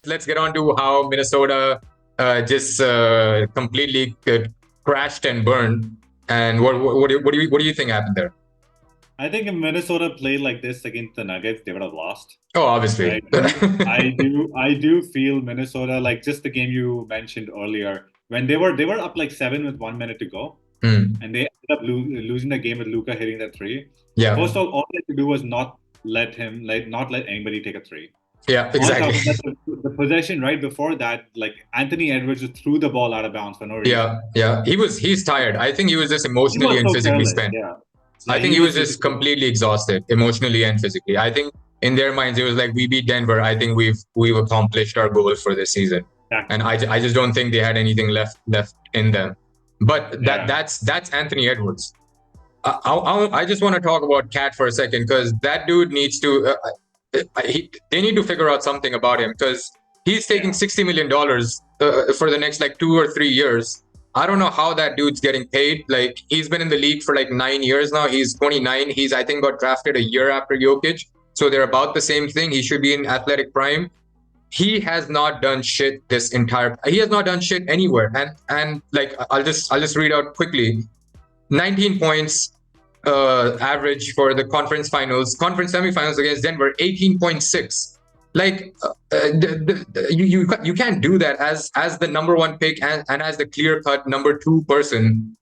Let's get on to how Minnesota just completely crashed and burned. And what do you think happened there? I think if Minnesota played like this against the Nuggets, they would have lost. Oh, obviously. I do feel Minnesota, like just the game you mentioned earlier, when they were up like 7 with 1 minute to go, Mm, and they ended up losing the game with Luka hitting that three. yeah, First of all they had to do was not let anybody take a three. yeah, On top exactly. of that, the possession right before that, like Anthony Edwards just threw the ball out of bounds for no reason. Yeah, yeah. He's tired. I think he was just He emotionally was and so physically careless. spent. Yeah, I yeah, think he he was was just physically. completely exhausted emotionally and physically. I think in their minds it was like we beat Denver. I think we've accomplished our goal for this season, and Exactly. I just don't think they had anything left in them. But Yeah. that's Anthony Edwards. I just want to talk about Cat for a second because that dude needs to. They need to figure out something about him because he's taking Yeah. $60 million for the next like 2 or 3 years. I don't know how that dude's getting paid. Like he's been in the league for like 9 years now. He's 29. He's I think got drafted a year after Jokic, so they're about the same thing. He should be in athletic prime. He has not done shit this entire. He has not done shit anywhere. And like I'll just read out quickly. 19 points average for the conference semifinals against Denver, 18.6. Like you can't do that as the number one pick and as the clear cut number two person.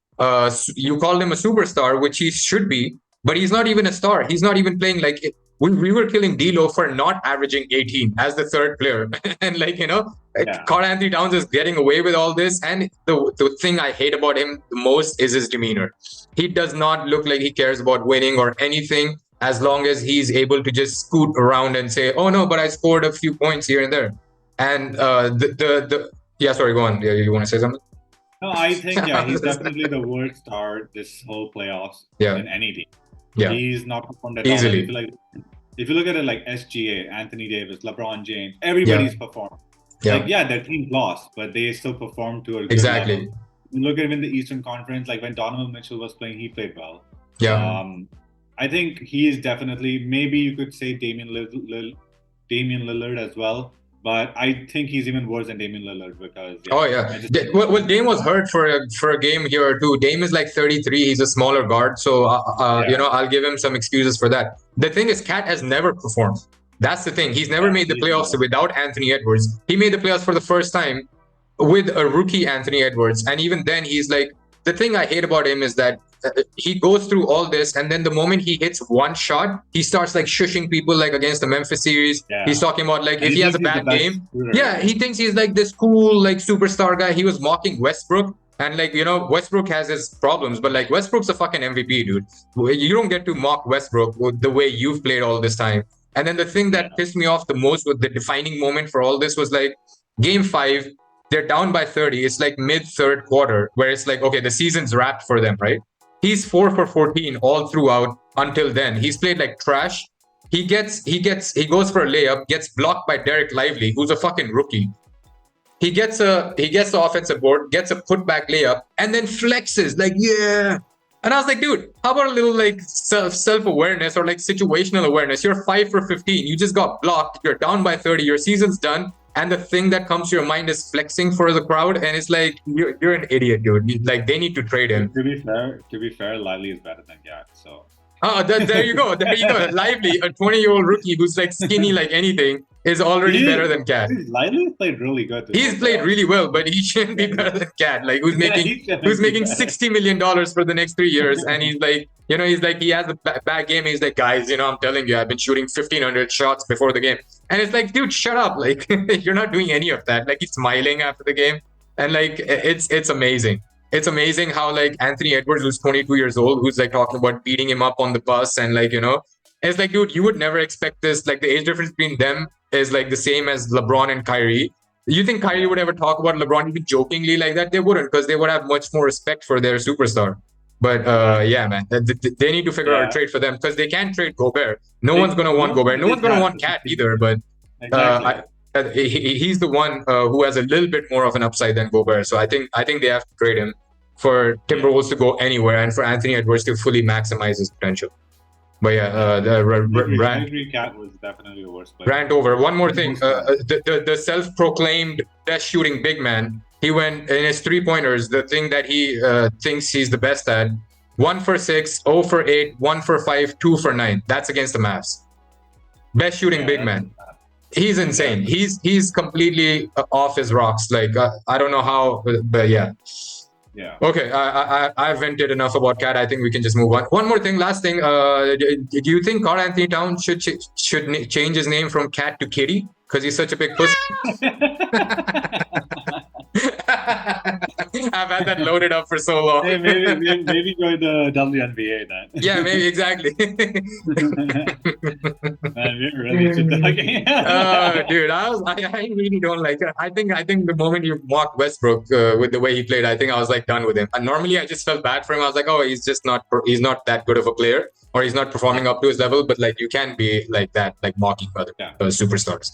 You called him a superstar, which he should be, but he's not even a star. He's not even playing like it. We were killing D'Lo for not averaging 18 as the third player, and Yeah. Carl Anthony Towns is getting away with all this. And the thing I hate about him the most is his demeanor. He does not look like he cares about winning or anything as long as he's able to just scoot around and say, oh no, but I scored a few points here and there. And yeah, sorry, go on. Yeah, you want to say something? No, I think he's definitely the worst star this whole playoffs Yeah, in any team. yeah, He's not performed at all. Like easily. if you look at it like SGA, Anthony Davis, LeBron James, Yeah, everybody's performed. Like yeah, yeah, their team lost, but they still performed to a good level. exactly. You look at even the Eastern Conference, like when Donovan Mitchell was playing, he played well. Yeah. Um, I think he is definitely, maybe you could say Damian Lillard as well, but I think he's even worse than Damian Lillard because Oh yeah, yeah. I just think Well, he's Dame was not. hurt for a game here too. Dame is like 33. He's a smaller guard, so Yeah, I'll give him some excuses for that. The thing is, Cat has never performed. That's the thing. He's never yeah, made the he's playoffs not. without Anthony Edwards. He made the playoffs for the first time with a rookie Anthony Edwards, and even then, he's like the thing I hate about him is that he goes through all this, and then the moment he hits one shot, he starts like shushing people like against the Memphis series. He's Yeah, talking about like and if he he has a thinks he's the bad best game, shooter. yeah, Yeah, he thinks he's like this cool like superstar guy. He was mocking Westbrook, and Westbrook has his problems, but like Westbrook's a fucking MVP, dude. You don't get to mock Westbrook the way you've played all this time. And then the thing yeah, that pissed me off the most, with the defining moment for all this, was like game five. They're down by 30. It's like mid third quarter, where it's like, okay, the season's wrapped for them, right? He's 4 for 14 all throughout until then. He's played like trash. He goes for a layup, gets blocked by Derek Lively, who's a fucking rookie. He gets the offensive board, gets a putback layup, and then flexes like, yeah. And I was like, dude, how about a little like self awareness or like situational awareness? You're 5 for 15. You just got blocked. You're down by 30. Your season's done. And the thing that comes to your mind is flexing for the crowd. And it's like, you're an idiot, dude. Like, they need to trade him. to be fair, Lively is better than Cat. So Oh, there you go. There you go. Lively, a 20-year-old rookie who's like skinny like anything, is already he better than Cat. Lively played really good this He's whole played playoffs. really well, but he shouldn't be Yeah, better than Cat. Like yeah, he who's shouldn't be making better. $60 million for the next 3 years, and he's like he has a bad game. He's like, guys, I'm telling you, I've been shooting 1,500 shots before the game, and it's like, dude, shut up! Like you're not doing any of that. Like he's smiling after the game, and like it's amazing. It's amazing how like Anthony Edwards, who's 22 years old, who's like talking about beating him up on the bus, and it's like, dude, you would never expect this. Like the age difference between them is like the same as LeBron and Kyrie. You think Kyrie Yeah, would ever talk about LeBron even jokingly like that? They wouldn't, because they would have much more respect for their superstar. But exactly. yeah, man, they need to figure out a Yeah, trade for them because they can't trade Gobert. No one's they gonna want no, Gobert. No they one's gonna can't. want Cat either. But Exactly. he's the one who has a little bit more of an upside than Gobert. So I think they have to trade him for Yeah. Timberwolves to go anywhere and for Anthony Edwards to fully maximize his potential. But yeah, I agree. Cat was definitely the worst player. rant over. One more thing. Worst player. The self-proclaimed best shooting big man. He went in his 3-pointers. The thing that he thinks he's the best at. 1 for 6, 0 for 8, 1 for 5, 2 for 9. That's against the Mavs. Best shooting big man. He's insane. He's completely off his rocks. Like I don't know how, but yeah. Yeah. Okay, I've vented enough about Cat. I think we can just move on. One more thing, last thing. Do you think Karl Anthony Towns should change his name from Cat to Kitty because he's such a big pussy? I've had that loaded up for so long. Hey, maybe join the WNBA then. Yeah, maybe exactly. Man, we're really talking. Dude, I really don't like it. I think the moment you mocked Westbrook with the way he played, I think I was like done with him. And normally I just felt bad for him. I was like, oh, he's not that good of a player, or he's not performing up to his level. But like, you can't be like that, like mocking other superstars.